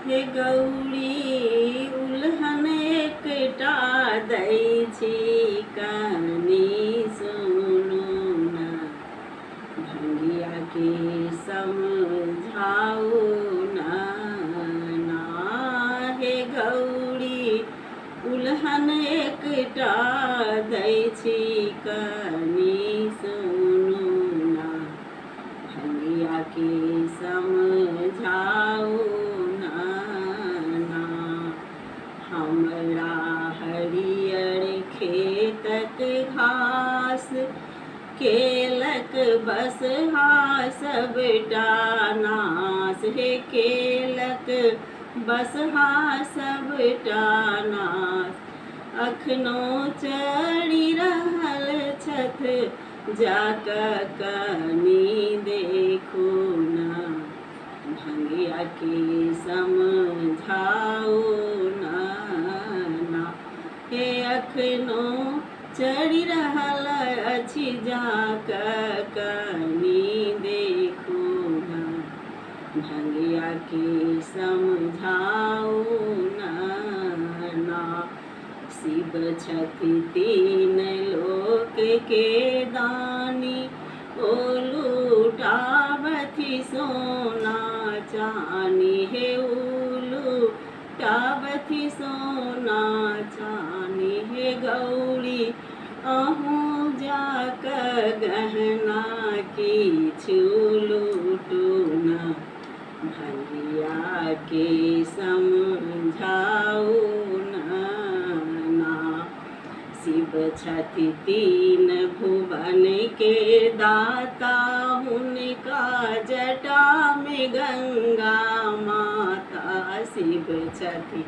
हे गौरी उल्हन एकटा दै छी कनी सुनु ना भंगिया के समझाऊ ना हे गौरी उल्हन एकटा दै छी कनी सुनु ना भंगिया के समझाऊ हमरा हरियर खेतक घास केलक बसहा सबटा नाश हे केलक बसहा सबटा नाश अखनो चढ़ि रहल छथ जाकऽ कनी देखू ना भंगिया के समझाऊ ना हे अखनो चढ़ि रहल अछि जाकऽ कनी देखू ना भंगिया के समझाऊ ना शिव छथि तीन लोक के दानी ओ लूटावथि सोना चानी हे लूटावथि सोना चानी हे गौरी अहूँ जाकऽ गहना किछु लूटू ना भंगिया के समझाऊ ना शिव छथि तीन भुवन के दाता हुनका जटा में गंगा माता शिव छथि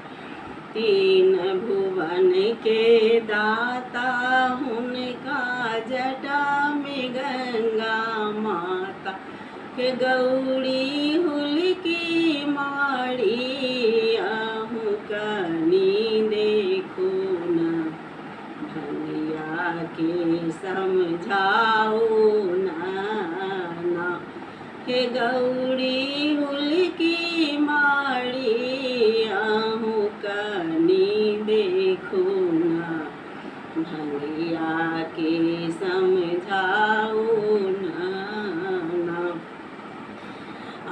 तीन भुवन के दाता हुनका जटा में गंगा माता हे गौरी हुलकी मारी आहू कनी देखू ना भंगिया के समझाऊ ना हे गौरी हुलकी मारी आहू कनी देखू ना भंगिया के समझाऊ ना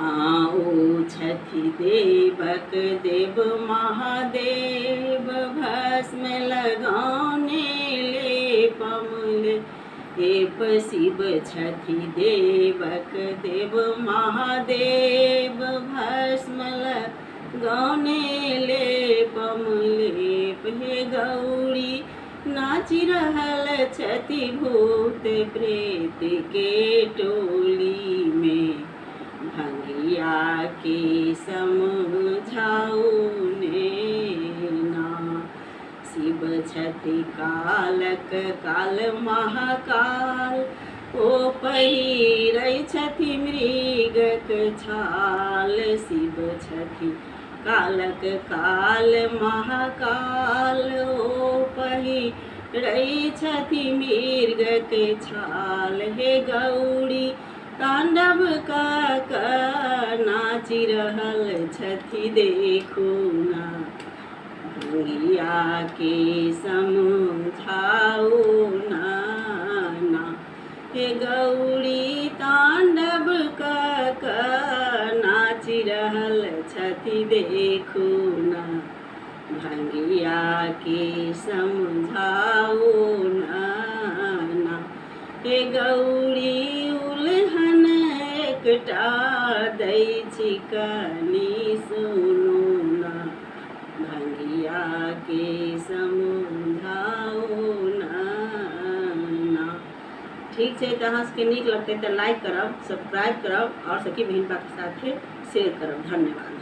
आओ छथि देवक देव महादेव भस्म लगाने लेप शिव छथि देवक देव महादेव भस्म लगाने लेप हे गौरी नाचि रहल छथि भूत प्रेत के टोली में भंगिया के समझाऊ ना शिव छथि कालक काल महाकाल ओ पहिरै छथि मृगक छाल शिव छथि कालक काल महाकाल ओ पहिरै छथि मृगक छाल हे गौरी तांडव कऽ नाचि रहल छथि देखू ना भंगिया के समझाऊ ना हे गौरी तांडव कऽ नाचि रहल छथि देखू ना भंगिया के समझाऊ ना हे गौरी उल्हन एकटा दै छी कनी सुनु ना भंगिया के समझाऊ ना ठीक है। तो अहाँ सबके नीक लगते तो लाइक करब, सब्सक्राइब करब और सखी बहिन के साथ शेयर करब। धन्यवाद।